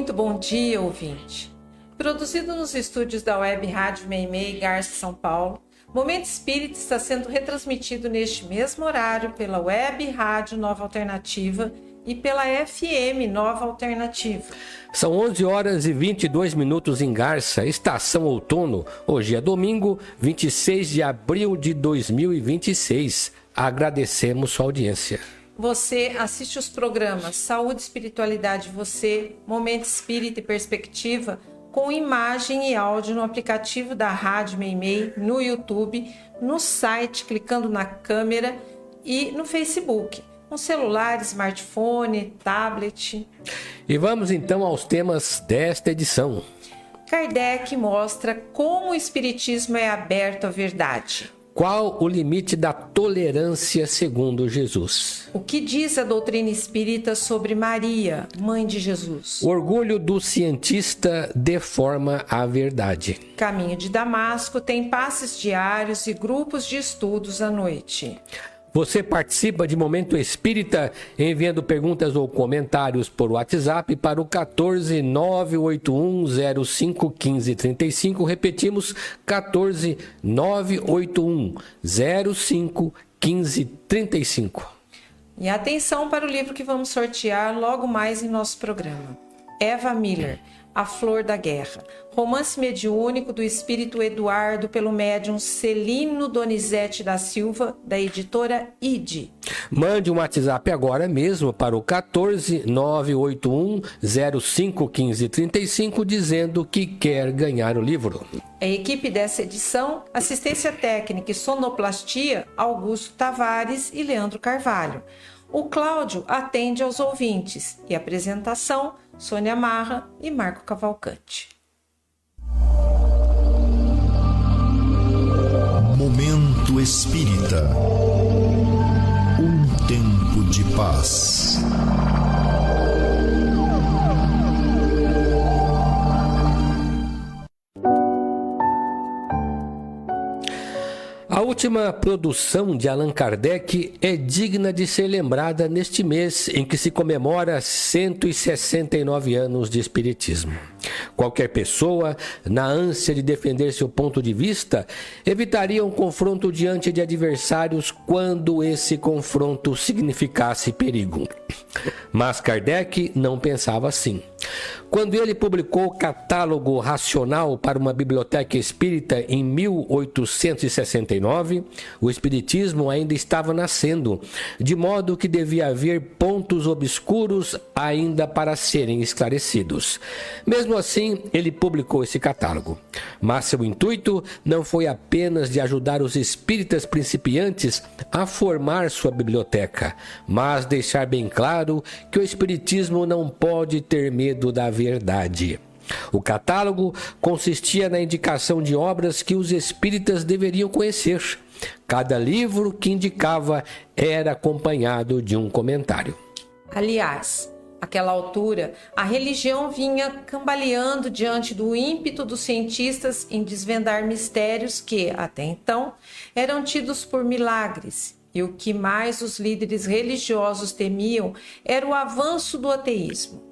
Muito bom dia, ouvinte. Produzido nos estúdios da Web Rádio Meimei, Garça, São Paulo, Momento Espírita está sendo retransmitido neste mesmo horário pela Web Rádio Nova Alternativa e pela FM Nova Alternativa. São 11 horas e 22 minutos em Garça, estação outono. Hoje é domingo, 26 de abril de 2026. Agradecemos sua audiência. Você assiste os programas Saúde e Espiritualidade Você, Momento Espírita e Perspectiva, com imagem e áudio no aplicativo da Rádio Meimei, no YouTube, no site, clicando na câmera e no Facebook, com celular, smartphone, tablet. E vamos então aos temas desta edição. Kardec mostra como o Espiritismo é aberto à verdade. Qual o limite da tolerância segundo Jesus? O que diz a doutrina espírita sobre Maria, mãe de Jesus? O orgulho do cientista deforma a verdade. Caminho de Damasco tem passes diários e grupos de estudos à noite. Você participa de Momento Espírita enviando perguntas ou comentários por WhatsApp para o 14 981 05 15 35. Repetimos, 14 981 05 15 35. E atenção para o livro que vamos sortear logo mais em nosso programa. Eva Miller, A Flor da Guerra. Romance mediúnico do espírito Eduardo pelo médium Celino Donizete da Silva, da editora ID. Mande um WhatsApp agora mesmo para o 14 981 05 15 35 dizendo que quer ganhar o livro. A equipe dessa edição, assistência técnica e sonoplastia, Augusto Tavares e Leandro Carvalho. O Cláudio atende aos ouvintes e apresentação, Sônia Marra e Marco Cavalcante. Momento Espírita. Um tempo de paz. A última produção de Allan Kardec é digna de ser lembrada neste mês em que se comemora 169 anos de Espiritismo. Qualquer pessoa, na ânsia de defender seu ponto de vista, evitaria um confronto diante de adversários quando esse confronto significasse perigo. Mas Kardec não pensava assim. Quando ele publicou o Catálogo Racional para uma biblioteca espírita em 1869, o espiritismo ainda estava nascendo, de modo que devia haver pontos obscuros ainda para serem esclarecidos. Mesmo assim, ele publicou esse catálogo. Mas seu intuito não foi apenas de ajudar os espíritas principiantes a formar sua biblioteca, mas deixar bem claro que o espiritismo não pode ter medo da verdade. O catálogo consistia na indicação de obras que os espíritas deveriam conhecer. Cada livro que indicava era acompanhado de um comentário. Aliás, àquela altura, a religião vinha cambaleando diante do ímpeto dos cientistas em desvendar mistérios que, até então, eram tidos por milagres. E o que mais os líderes religiosos temiam era o avanço do ateísmo.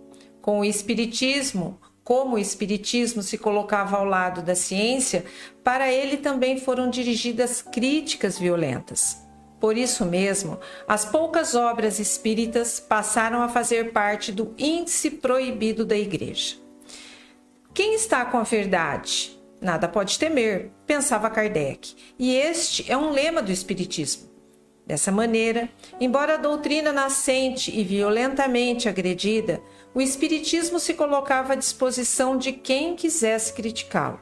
Com o espiritismo, como o espiritismo se colocava ao lado da ciência, para ele também foram dirigidas críticas violentas. Por isso mesmo, as poucas obras espíritas passaram a fazer parte do índice proibido da Igreja. Quem está com a verdade? Nada pode temer, pensava Kardec, e este é um lema do espiritismo. Dessa maneira, embora a doutrina nascente e violentamente agredida, o espiritismo se colocava à disposição de quem quisesse criticá-lo.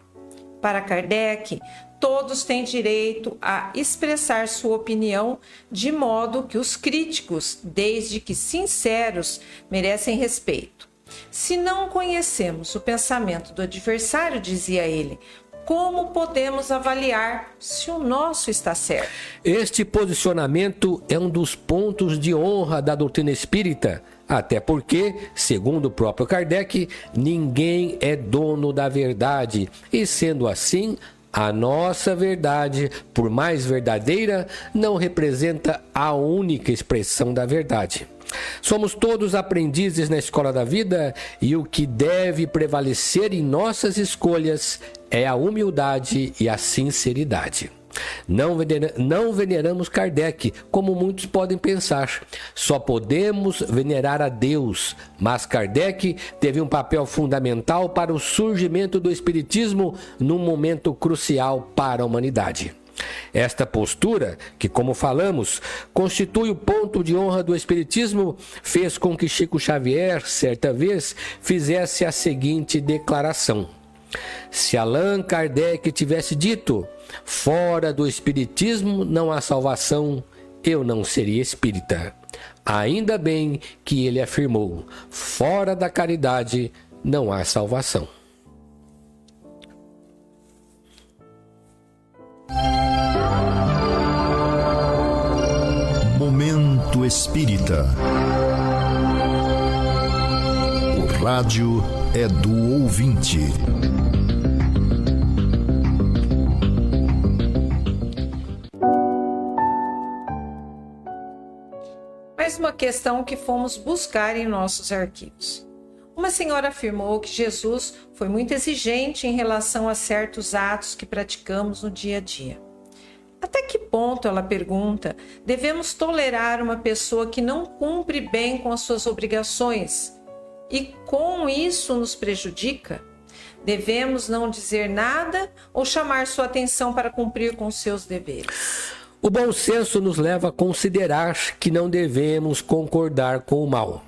Para Kardec, todos têm direito a expressar sua opinião, de modo que os críticos, desde que sinceros, merecem respeito. Se não conhecemos o pensamento do adversário, dizia ele, como podemos avaliar se o nosso está certo? Este posicionamento é um dos pontos de honra da doutrina espírita, até porque, segundo o próprio Kardec, ninguém é dono da verdade e, sendo assim, A nossa verdade, por mais verdadeira, não representa a única expressão da verdade. Somos todos aprendizes na escola da vida e o que deve prevalecer em nossas escolhas é a humildade e a sinceridade. Não veneramos Kardec, como muitos podem pensar. Só podemos venerar a Deus, mas Kardec teve um papel fundamental para o surgimento do Espiritismo num momento crucial para a humanidade. Esta postura, que como falamos, constitui o ponto de honra do Espiritismo, fez com que Chico Xavier, certa vez, fizesse a seguinte declaração: se Allan Kardec tivesse dito, fora do Espiritismo não há salvação, eu não seria espírita. Ainda bem que ele afirmou, fora da caridade não há salvação. Momento Espírita. O rádio é do ouvinte. Mais uma questão que fomos buscar em nossos arquivos. Uma senhora afirmou que Jesus foi muito exigente em relação a certos atos que praticamos no dia a dia. Até que ponto, ela pergunta, devemos tolerar uma pessoa que não cumpre bem com as suas obrigações e com isso nos prejudica? Devemos não dizer nada ou chamar sua atenção para cumprir com seus deveres? O bom senso nos leva a considerar que não devemos concordar com o mal.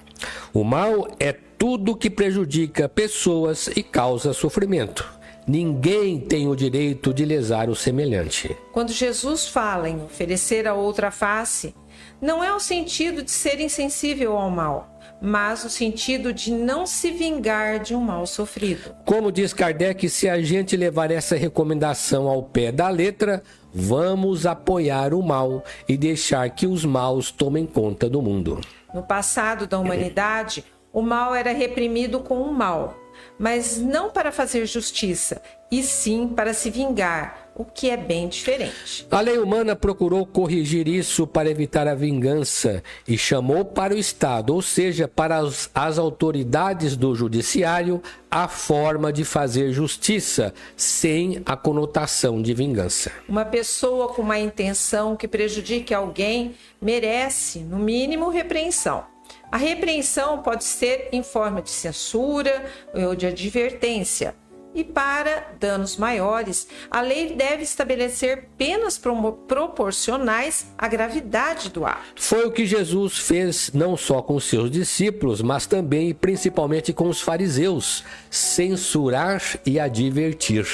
O mal é tudo que prejudica pessoas e causa sofrimento. Ninguém tem o direito de lesar o semelhante. Quando Jesus fala em oferecer a outra face, não é o sentido de ser insensível ao mal, mas o sentido de não se vingar de um mal sofrido. Como diz Kardec, se a gente levar essa recomendação ao pé da letra, vamos apoiar o mal e deixar que os maus tomem conta do mundo. No passado da humanidade, o mal era reprimido com o mal, mas não para fazer justiça, e sim para se vingar, o que é bem diferente. A lei humana procurou corrigir isso para evitar a vingança e chamou para o Estado, ou seja, para as autoridades do judiciário, a forma de fazer justiça, sem a conotação de vingança. Uma pessoa com má intenção que prejudique alguém merece, no mínimo, repreensão. A repreensão pode ser em forma de censura ou de advertência. E para danos maiores, a lei deve estabelecer penas proporcionais à gravidade do ato. Foi o que Jesus fez não só com seus discípulos, mas também e principalmente com os fariseus, censurar e advertir.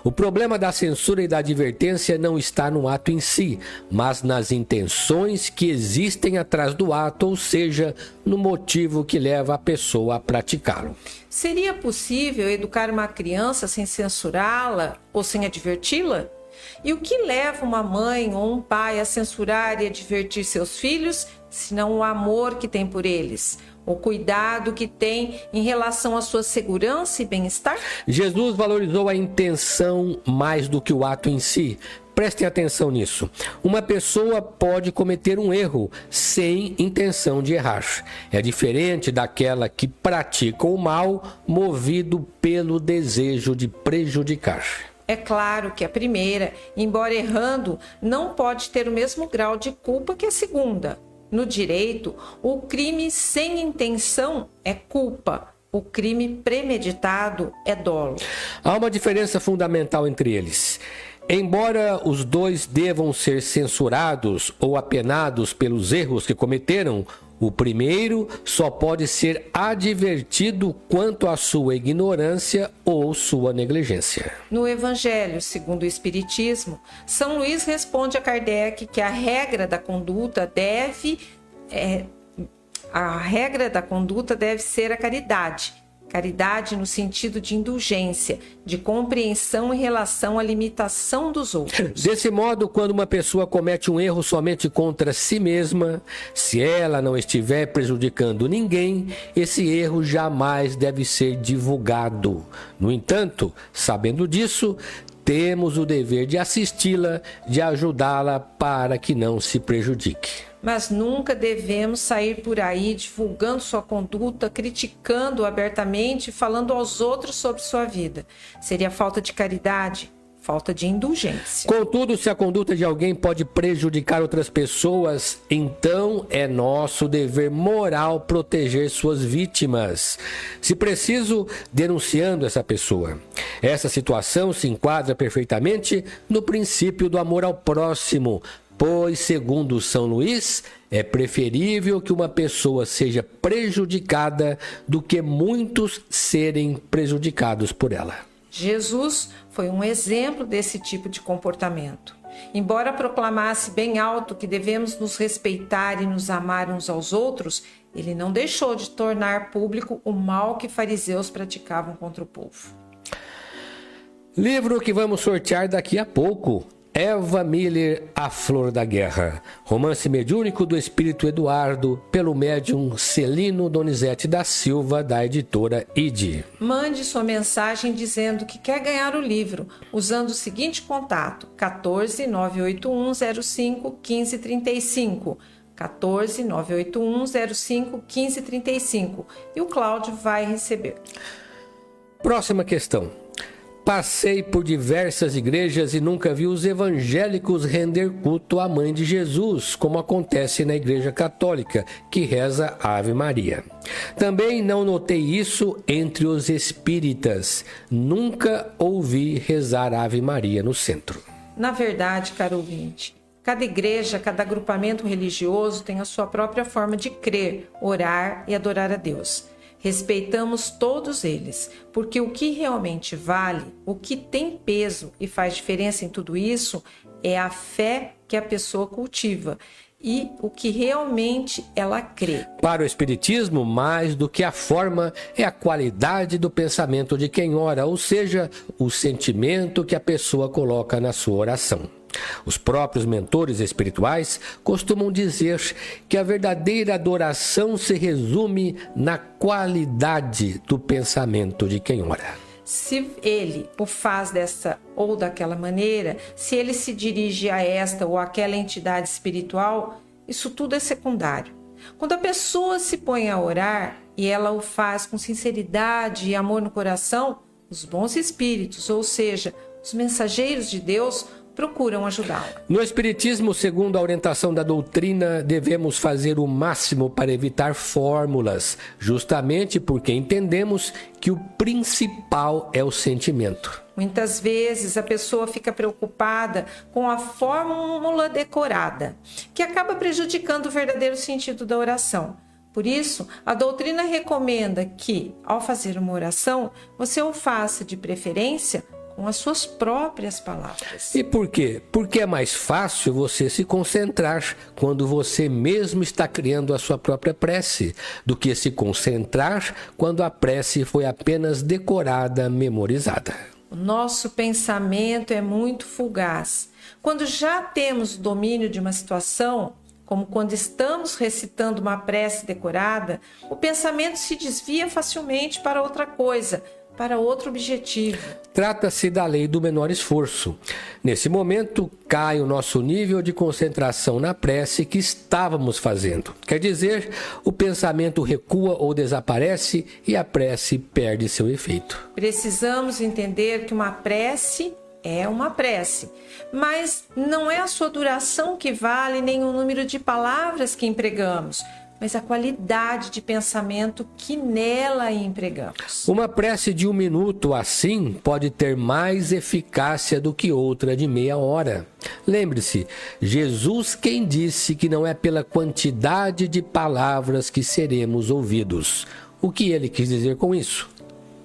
O problema da censura e da advertência não está no ato em si, mas nas intenções que existem atrás do ato, ou seja, no motivo que leva a pessoa a praticá-lo. Seria possível educar uma criança sem censurá-la ou sem adverti-la? E o que leva uma mãe ou um pai a censurar e advertir seus filhos, senão o amor que tem por eles? O cuidado que tem em relação à sua segurança e bem-estar? Jesus valorizou a intenção mais do que o ato em si. Prestem atenção nisso. Uma pessoa pode cometer um erro sem intenção de errar. É diferente daquela que pratica o mal movido pelo desejo de prejudicar. É claro que a primeira, embora errando, não pode ter o mesmo grau de culpa que a segunda. No direito, o crime sem intenção é culpa. O crime premeditado é dolo. Há uma diferença fundamental entre eles. Embora os dois devam ser censurados ou apenados pelos erros que cometeram, o primeiro só pode ser advertido quanto à sua ignorância ou sua negligência. No Evangelho segundo o Espiritismo, São Luís responde a Kardec que a regra da conduta deve ser a caridade. Caridade no sentido de indulgência, de compreensão em relação à limitação dos outros. Desse modo, quando uma pessoa comete um erro somente contra si mesma, se ela não estiver prejudicando ninguém, esse erro jamais deve ser divulgado. No entanto, sabendo disso, temos o dever de assisti-la, de ajudá-la para que não se prejudique. Mas nunca devemos sair por aí divulgando sua conduta, criticando abertamente e falando aos outros sobre sua vida. Seria falta de caridade, falta de indulgência. Contudo, se a conduta de alguém pode prejudicar outras pessoas, então é nosso dever moral proteger suas vítimas. Se preciso, denunciando essa pessoa. Essa situação se enquadra perfeitamente no princípio do amor ao próximo, pois, segundo São Luís, é preferível que uma pessoa seja prejudicada do que muitos serem prejudicados por ela. Jesus foi um exemplo desse tipo de comportamento. Embora proclamasse bem alto que devemos nos respeitar e nos amar uns aos outros, ele não deixou de tornar público o mal que fariseus praticavam contra o povo. Livro que vamos sortear daqui a pouco. Eva Miller, A Flor da Guerra. Romance mediúnico do Espírito Eduardo, pelo médium Celino Donizete da Silva, da editora ID. Mande sua mensagem dizendo que quer ganhar o livro, usando o seguinte contato: 14 981 05 1535. 14 981 05 1535. E o Cláudio vai receber. Próxima questão. Passei por diversas igrejas e nunca vi os evangélicos render culto à Mãe de Jesus, como acontece na Igreja Católica, que reza Ave Maria. Também não notei isso entre os espíritas. Nunca ouvi rezar Ave Maria no centro. Na verdade, caro ouvinte, cada igreja, cada agrupamento religioso tem a sua própria forma de crer, orar e adorar a Deus. Respeitamos todos eles, porque o que realmente vale, o que tem peso e faz diferença em tudo isso é a fé que a pessoa cultiva e o que realmente ela crê. Para o Espiritismo, mais do que a forma, é a qualidade do pensamento de quem ora, ou seja, o sentimento que a pessoa coloca na sua oração. Os próprios mentores espirituais costumam dizer que a verdadeira adoração se resume na qualidade do pensamento de quem ora. Se ele o faz dessa ou daquela maneira, se ele se dirige a esta ou aquela entidade espiritual, isso tudo é secundário. Quando a pessoa se põe a orar e ela o faz com sinceridade e amor no coração, os bons espíritos, ou seja, os mensageiros de Deus, procuram ajudá-la. No Espiritismo, segundo a orientação da doutrina, devemos fazer o máximo para evitar fórmulas, justamente porque entendemos que o principal é o sentimento. Muitas vezes a pessoa fica preocupada com a fórmula decorada, que acaba prejudicando o verdadeiro sentido da oração. Por isso, a doutrina recomenda que, ao fazer uma oração, você o faça de preferência com as suas próprias palavras. E por quê? Porque é mais fácil você se concentrar quando você mesmo está criando a sua própria prece, do que se concentrar quando a prece foi apenas decorada, memorizada. O nosso pensamento é muito fugaz. Quando já temos o domínio de uma situação, como quando estamos recitando uma prece decorada, o pensamento se desvia facilmente para outra coisa, para outro objetivo. Trata-se da lei do menor esforço. Nesse momento, cai o nosso nível de concentração na prece que estávamos fazendo. Quer dizer, o pensamento recua ou desaparece e a prece perde seu efeito. Precisamos entender que uma prece é uma prece, mas não é a sua duração que vale, nem o número de palavras que empregamos, mas a qualidade de pensamento que nela empregamos. Uma prece de 1 minuto, assim, pode ter mais eficácia do que outra de meia hora. Lembre-se, Jesus quem disse que não é pela quantidade de palavras que seremos ouvidos. O que ele quis dizer com isso?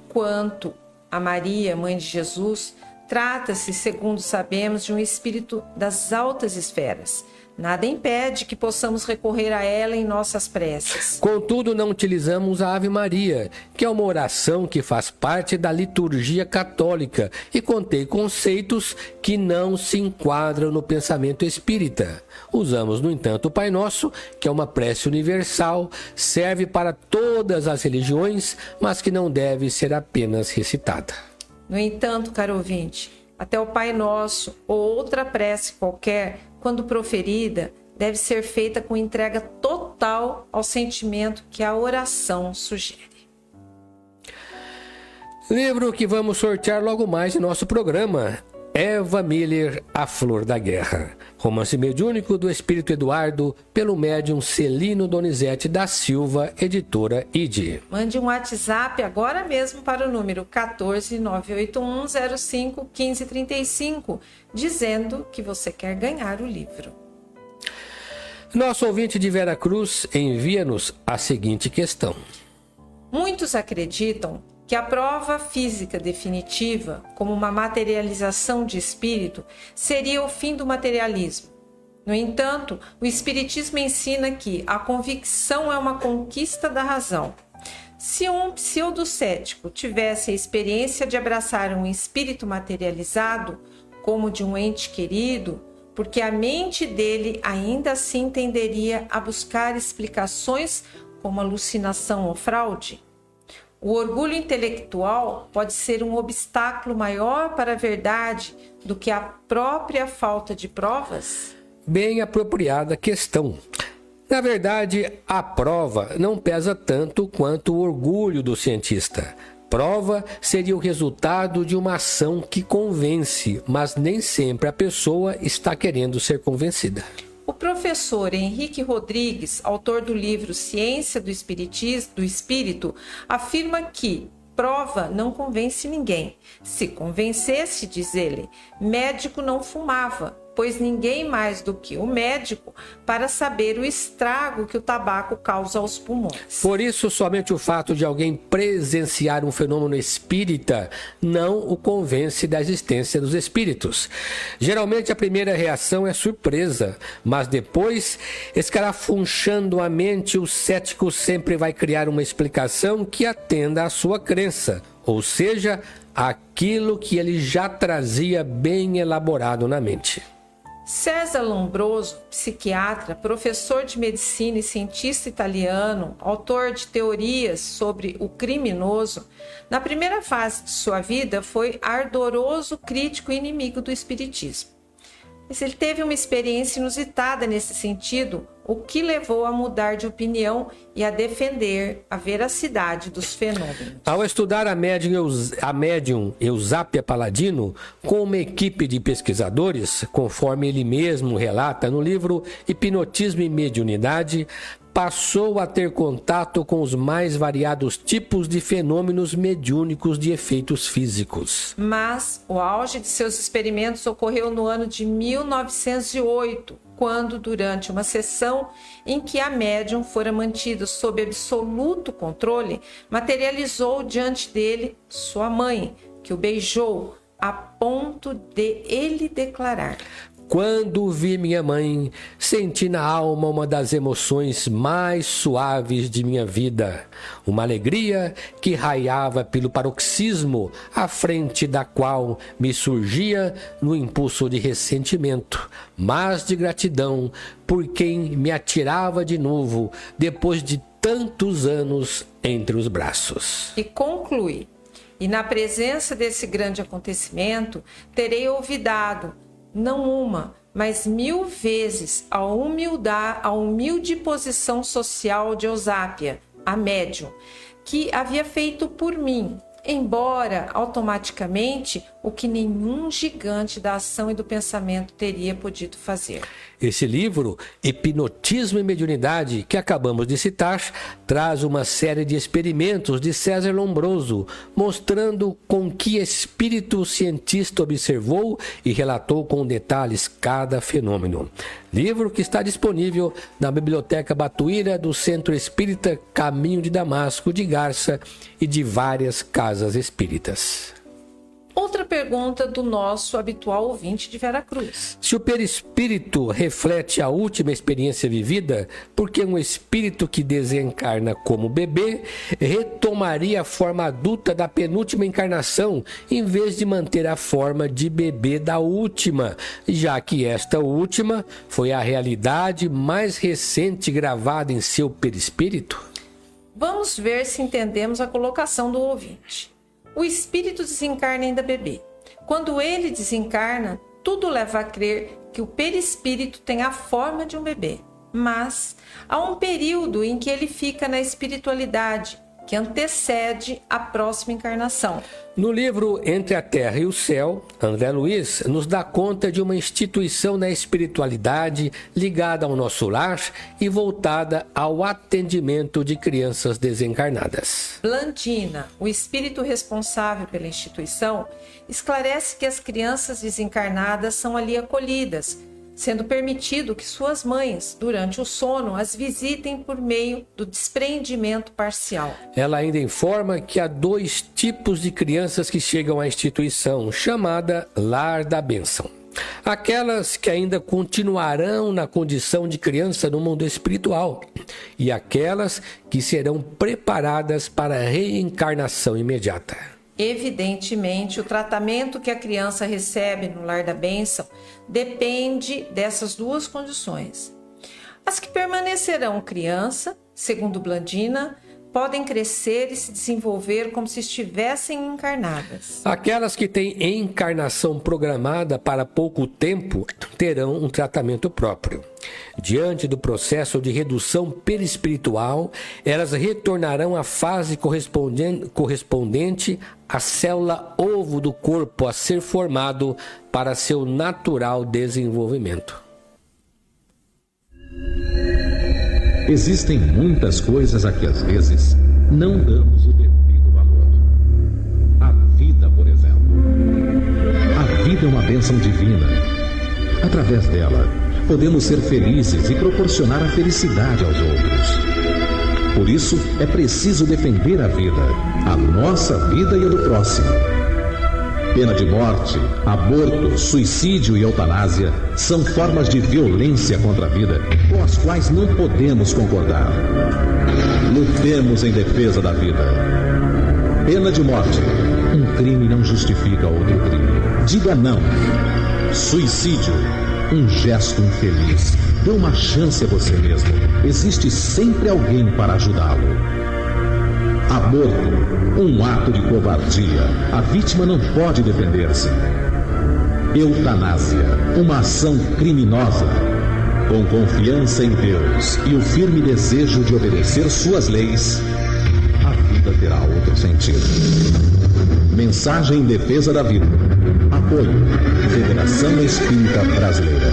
Quanto a Maria, mãe de Jesus, trata-se, segundo sabemos, de um espírito das altas esferas. Nada impede que possamos recorrer a ela em nossas preces. Contudo, não utilizamos a Ave Maria, que é uma oração que faz parte da liturgia católica e contém conceitos que não se enquadram no pensamento espírita. Usamos, no entanto, o Pai Nosso, que é uma prece universal, serve para todas as religiões, mas que não deve ser apenas recitada. No entanto, caro ouvinte, até o Pai Nosso ou outra prece qualquer, quando proferida, deve ser feita com entrega total ao sentimento que a oração sugere. Livro que vamos sortear logo mais em nosso programa. Eva Miller, A Flor da Guerra. Romance mediúnico do Espírito Eduardo, pelo médium Celino Donizete da Silva, editora ID. Mande um WhatsApp agora mesmo para o número 14981051535, dizendo que você quer ganhar o livro. Nosso ouvinte de Veracruz envia-nos a seguinte questão. Muitos acreditam que a prova física definitiva, como uma materialização de espírito, seria o fim do materialismo. No entanto, o Espiritismo ensina que a convicção é uma conquista da razão. Se um pseudocético tivesse a experiência de abraçar um espírito materializado, como de um ente querido, porque a mente dele ainda assim tenderia a buscar explicações como alucinação ou fraude, o orgulho intelectual pode ser um obstáculo maior para a verdade do que a própria falta de provas? Bem apropriada questão. Na verdade, a prova não pesa tanto quanto o orgulho do cientista. Prova seria o resultado de uma ação que convence, mas nem sempre a pessoa está querendo ser convencida. O professor Henrique Rodrigues, autor do livro Ciência do Espírito, afirma que prova não convence ninguém. Se convencesse, diz ele, médico não fumava, pois ninguém mais do que o médico para saber o estrago que o tabaco causa aos pulmões. Por isso, somente o fato de alguém presenciar um fenômeno espírita não o convence da existência dos espíritos. Geralmente a primeira reação é surpresa, mas depois, escarafunchando a mente, o cético sempre vai criar uma explicação que atenda à sua crença, ou seja, aquilo que ele já trazia bem elaborado na mente. César Lombroso, psiquiatra, professor de medicina e cientista italiano, autor de teorias sobre o criminoso, na primeira fase de sua vida foi ardoroso crítico e inimigo do espiritismo. Mas ele teve uma experiência inusitada nesse sentido, o que levou a mudar de opinião e a defender a veracidade dos fenômenos. Ao estudar a médium Eusápia Paladino com uma equipe de pesquisadores, conforme ele mesmo relata no livro Hipnotismo e Mediunidade, passou a ter contato com os mais variados tipos de fenômenos mediúnicos de efeitos físicos. Mas o auge de seus experimentos ocorreu no ano de 1908, quando, durante uma sessão em que a médium fora mantida sob absoluto controle, materializou diante dele sua mãe, que o beijou a ponto de ele declarar: Quando vi minha mãe, senti na alma uma das emoções mais suaves de minha vida, uma alegria que raiava pelo paroxismo, à frente da qual me surgia no impulso de ressentimento, mas de gratidão por quem me atirava de novo, depois de tantos anos entre os braços. E conclui: e na presença desse grande acontecimento, terei olvidado não uma, mas 1000 vezes a humilde posição social de Eusápia, a médium, que havia feito por mim, embora automaticamente o que nenhum gigante da ação e do pensamento teria podido fazer. Esse livro, Hipnotismo e Mediunidade, que acabamos de citar, traz uma série de experimentos de César Lombroso, mostrando com que espírito o cientista observou e relatou com detalhes cada fenômeno. Livro que está disponível na Biblioteca Batuíra do Centro Espírita Caminho de Damasco de Garça e de várias casas espíritas. Outra pergunta do nosso habitual ouvinte de Veracruz. Se o perispírito reflete a última experiência vivida, por que um espírito que desencarna como bebê retomaria a forma adulta da penúltima encarnação, em vez de manter a forma de bebê da última, já que esta última foi a realidade mais recente gravada em seu perispírito? Vamos ver se entendemos a colocação do ouvinte. O espírito desencarna ainda bebê. Quando ele desencarna, tudo leva a crer que o perispírito tem a forma de um bebê. Mas há um período em que ele fica na espiritualidade, que antecede a próxima encarnação. No livro Entre a Terra e o Céu, André Luiz nos dá conta de uma instituição na espiritualidade ligada ao nosso lar e voltada ao atendimento de crianças desencarnadas. Blandina, o espírito responsável pela instituição, esclarece que as crianças desencarnadas são ali acolhidas, sendo permitido que suas mães, durante o sono, as visitem por meio do despreendimento parcial. Ela ainda informa que há 2 tipos de crianças que chegam à instituição, chamada Lar da Bênção. Aquelas que ainda continuarão na condição de criança no mundo espiritual e aquelas que serão preparadas para a reencarnação imediata. Evidentemente, o tratamento que a criança recebe no Lar da Bênção depende dessas 2 condições. As que permanecerão criança, segundo Blandina, podem crescer e se desenvolver como se estivessem encarnadas. Aquelas que têm encarnação programada para pouco tempo terão um tratamento próprio. Diante do processo de redução perispiritual, elas retornarão à fase correspondente à célula ovo do corpo a ser formado para seu natural desenvolvimento. Existem muitas coisas a que às vezes não damos o devido valor. A vida, por exemplo. A vida é uma bênção divina. Através dela, podemos ser felizes e proporcionar a felicidade aos outros. Por isso, é preciso defender a vida, a nossa vida e a do próximo. Pena de morte, aborto, suicídio e eutanásia são formas de violência contra a vida com as quais não podemos concordar. Lutemos em defesa da vida. Pena de morte. Um crime não justifica outro crime. Diga não. Suicídio. Um gesto infeliz. Dê uma chance a você mesmo. Existe sempre alguém para ajudá-lo. Aborto. Um ato de covardia. A vítima não pode defender-se. Eutanásia. Uma ação criminosa. Com confiança em Deus e o firme desejo de obedecer suas leis, a vida terá outro sentido. Mensagem em defesa da vida. Apoio. Federação Espírita Brasileira.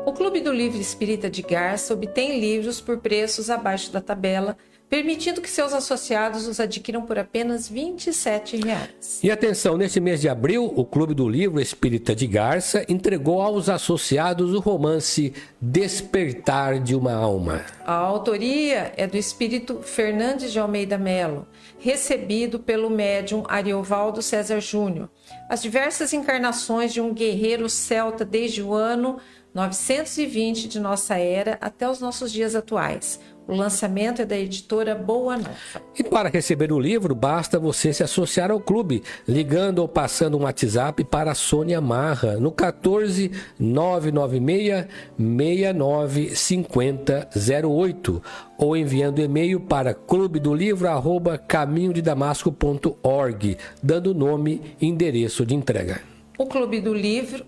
O Clube do Livro Espírita de Garça obtém livros por preços abaixo da tabela, permitindo que seus associados os adquiram por apenas R$ 27. E atenção, neste mês de abril, o Clube do Livro Espírita de Garça entregou aos associados o romance Despertar de uma Alma. A autoria é do espírito Fernandes de Almeida Melo, recebido pelo médium Ariovaldo César Júnior. As diversas encarnações de um guerreiro celta desde o ano 920 de nossa era até os nossos dias atuais. O lançamento é da editora Boa Nova. E para receber o livro, basta você se associar ao clube, ligando ou passando um WhatsApp para a Sônia Marra, no 14 996 69 50 08, ou enviando e-mail para clubedolivro@caminhodedamasco.org, dando nome e endereço de entrega. O Clube do Livro,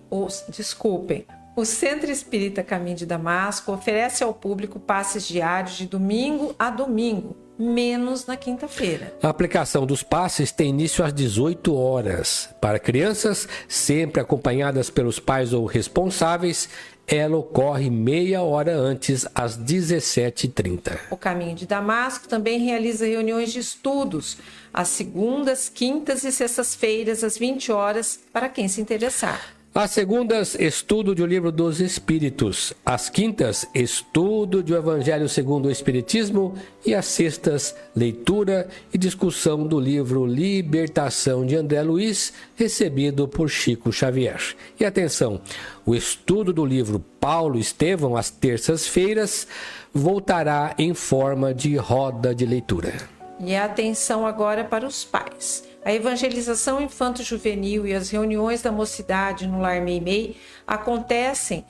o Centro Espírita Caminho de Damasco oferece ao público passes diários de domingo a domingo, menos na quinta-feira. A aplicação dos passes tem início às 18 horas. Para crianças, sempre acompanhadas pelos pais ou responsáveis, ela ocorre meia hora antes, às 17h30. O Caminho de Damasco também realiza reuniões de estudos, às segundas, quintas e sextas-feiras, às 20 horas, para quem se interessar. Às segundas, estudo de O Livro dos Espíritos. Às quintas, estudo de O Evangelho segundo o Espiritismo. E às sextas, leitura e discussão do livro Libertação de André Luiz, recebido por Chico Xavier. E atenção, o estudo do livro Paulo Estevão, às terças-feiras, voltará em forma de roda de leitura. E a atenção agora para os pais. A evangelização infanto-juvenil e as reuniões da mocidade no Lar Meimei acontecem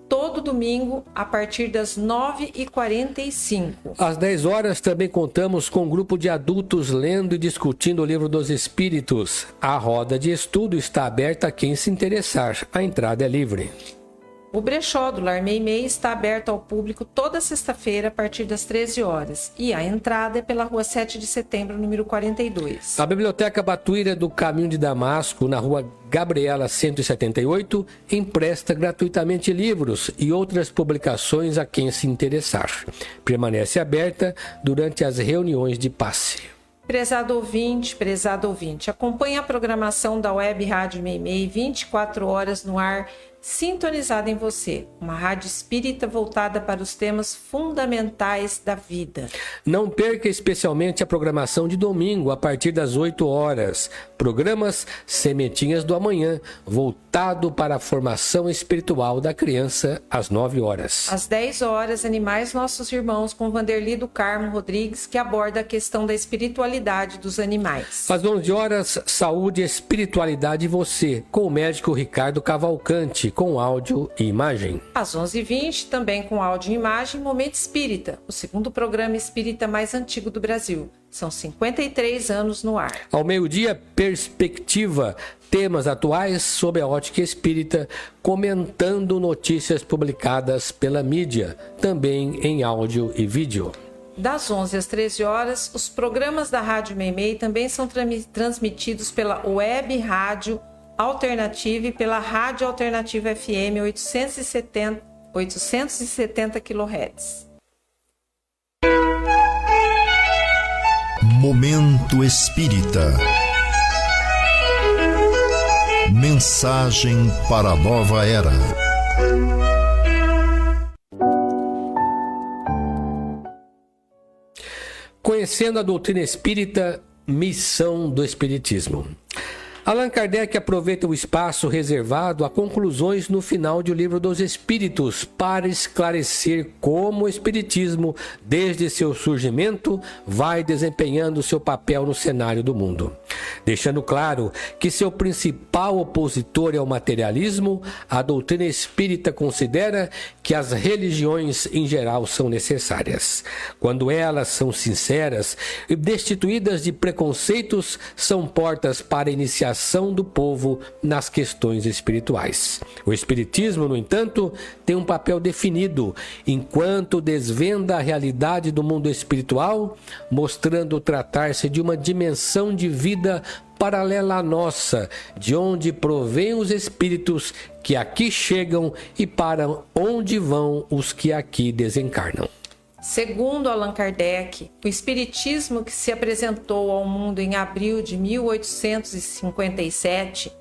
todo domingo a partir das 9h45. Às 10 horas também contamos com um grupo de adultos lendo e discutindo o Livro dos Espíritos. A roda de estudo está aberta a quem se interessar. A entrada é livre. O brechó do Lar Meimei está aberto ao público toda sexta-feira a partir das 13 horas e a entrada é pela Rua 7 de Setembro, número 42. A Biblioteca Batuíra do Caminho de Damasco, na Rua Gabriela 178, empresta gratuitamente livros e outras publicações a quem se interessar. Permanece aberta durante as reuniões de passe. Prezado ouvinte, acompanhe a programação da Web Rádio Meimei 24 horas no ar, sintonizada em você, uma rádio espírita voltada para os temas fundamentais da vida. Não perca especialmente a programação de domingo a partir das 8 horas. Programas Sementinhas do Amanhã, voltado para a formação espiritual da criança às 9 horas. Às 10 horas, Animais Nossos Irmãos com Vanderly do Carmo Rodrigues, que aborda a questão da espiritualidade dos animais. Às 11 horas, Saúde, Espiritualidade e Você, com o médico Ricardo Cavalcante, com áudio e imagem. Às 11h20, também com áudio e imagem, Momento Espírita, o segundo programa espírita mais antigo do Brasil. São 53 anos no ar. Ao meio-dia, Perspectiva, temas atuais sob a ótica espírita, comentando notícias publicadas pela mídia, também em áudio e vídeo. Das 11 às 13 horas, os programas da Rádio Meimei também são transmitidos pela Web Rádio Alternativa e pela Rádio Alternativa FM 870 kHz. Momento Espírita. Mensagem para a nova era. Conhecendo a doutrina espírita, missão do Espiritismo. Allan Kardec aproveita o espaço reservado a conclusões no final de O Livro dos Espíritos para esclarecer como o Espiritismo, desde seu surgimento, vai desempenhando seu papel no cenário do mundo. Deixando claro que seu principal opositor é o materialismo, a doutrina espírita considera que as religiões em geral são necessárias. Quando elas são sinceras e destituídas de preconceitos, são portas para a iniciação do povo nas questões espirituais. O Espiritismo, no entanto, tem um papel definido, enquanto desvenda a realidade do mundo espiritual, mostrando tratar-se de uma dimensão de vida paralela à nossa, de onde provêm os espíritos que aqui chegam e para onde vão os que aqui desencarnam. Segundo Allan Kardec, o Espiritismo que se apresentou ao mundo em abril de 1857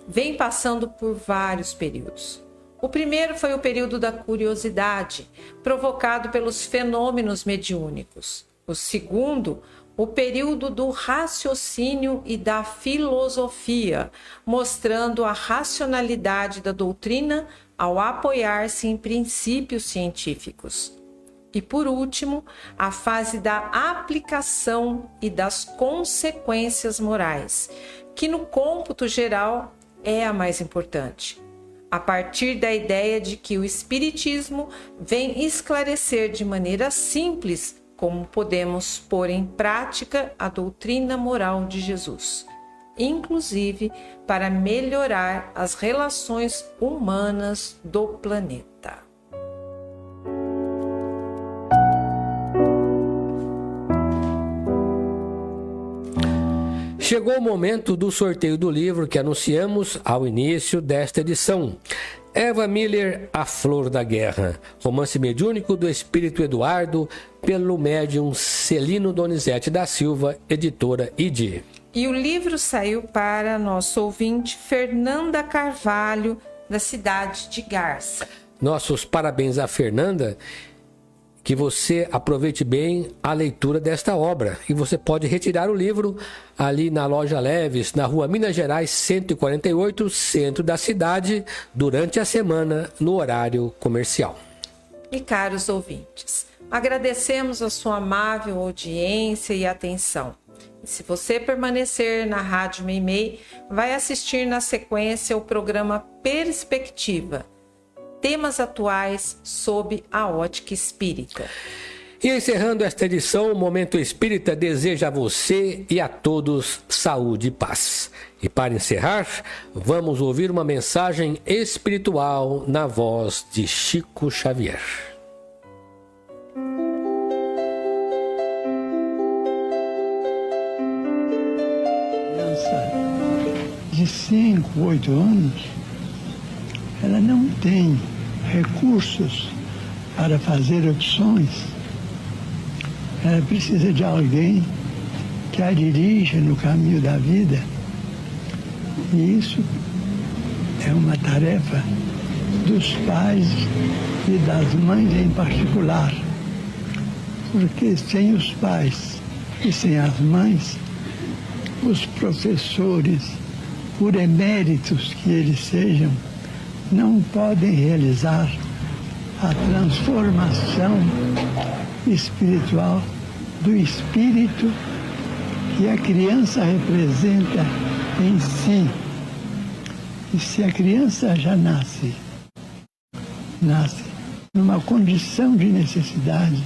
vem passando por vários períodos. O primeiro foi o período da curiosidade, provocado pelos fenômenos mediúnicos. O segundo, o período do raciocínio e da filosofia, mostrando a racionalidade da doutrina ao apoiar-se em princípios científicos. E, por último, a fase da aplicação e das consequências morais, que no cômputo geral é a mais importante, a partir da ideia de que o Espiritismo vem esclarecer de maneira simples como podemos pôr em prática a doutrina moral de Jesus, inclusive para melhorar as relações humanas do planeta. Chegou o momento do sorteio do livro que anunciamos ao início desta edição. Eva Miller, A Flor da Guerra, romance mediúnico do Espírito Eduardo, pelo médium Celino Donizete da Silva, editora ID. E o livro saiu para nosso ouvinte Fernanda Carvalho, da cidade de Garça. Nossos parabéns a Fernanda. Que você aproveite bem a leitura desta obra. E você pode retirar o livro ali na Loja Leves, na Rua Minas Gerais 148, centro da cidade, durante a semana, no horário comercial. E caros ouvintes, agradecemos a sua amável audiência e atenção. E se você permanecer na Rádio Meimei, vai assistir na sequência o programa Perspectiva, temas atuais sob a ótica espírita. E encerrando esta edição, o Momento Espírita deseja a você e a todos saúde e paz. E para encerrar, vamos ouvir uma mensagem espiritual na voz de Chico Xavier. Criança de 5, 8 anos, ela não tem recursos para fazer opções. Ela precisa de alguém que a dirija no caminho da vida. E isso é uma tarefa dos pais e das mães em particular. Porque sem os pais e sem as mães, os professores, por eméritos que eles sejam, não podem realizar a transformação espiritual do espírito que a criança representa em si. E se a criança já nasce numa condição de necessidade,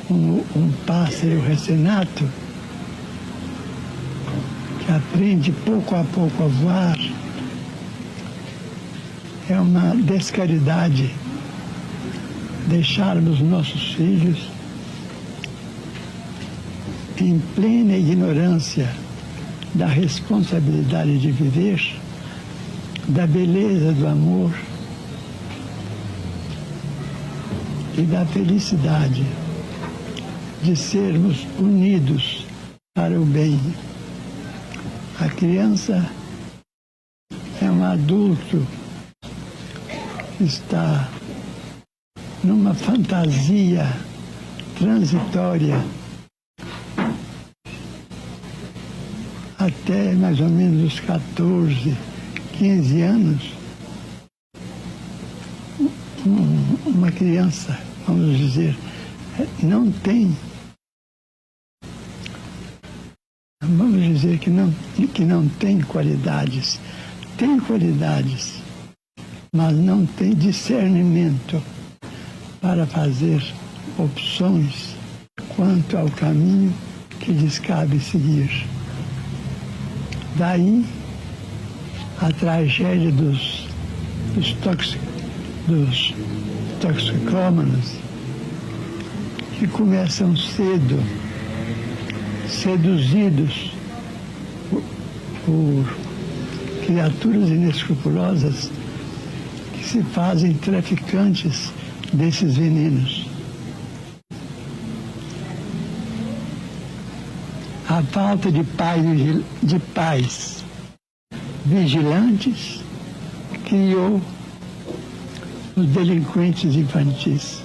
como um pássaro recém-nato, que aprende pouco a pouco a voar, é uma descaridade deixarmos nossos filhos em plena ignorância da responsabilidade de viver, da beleza do amor e da felicidade de sermos unidos para o bem. A criança é um adulto que está numa fantasia transitória até mais ou menos os 14, 15 anos. Uma criança, vamos dizer, não tem, vamos dizer que não tem qualidades. Tem qualidades, mas não tem discernimento para fazer opções quanto ao caminho que lhes cabe seguir. Daí a tragédia dos toxicômanos, que começam cedo, seduzidos por criaturas inescrupulosas que se fazem traficantes desses venenos. A falta de pais vigilantes criou os delinquentes infantis.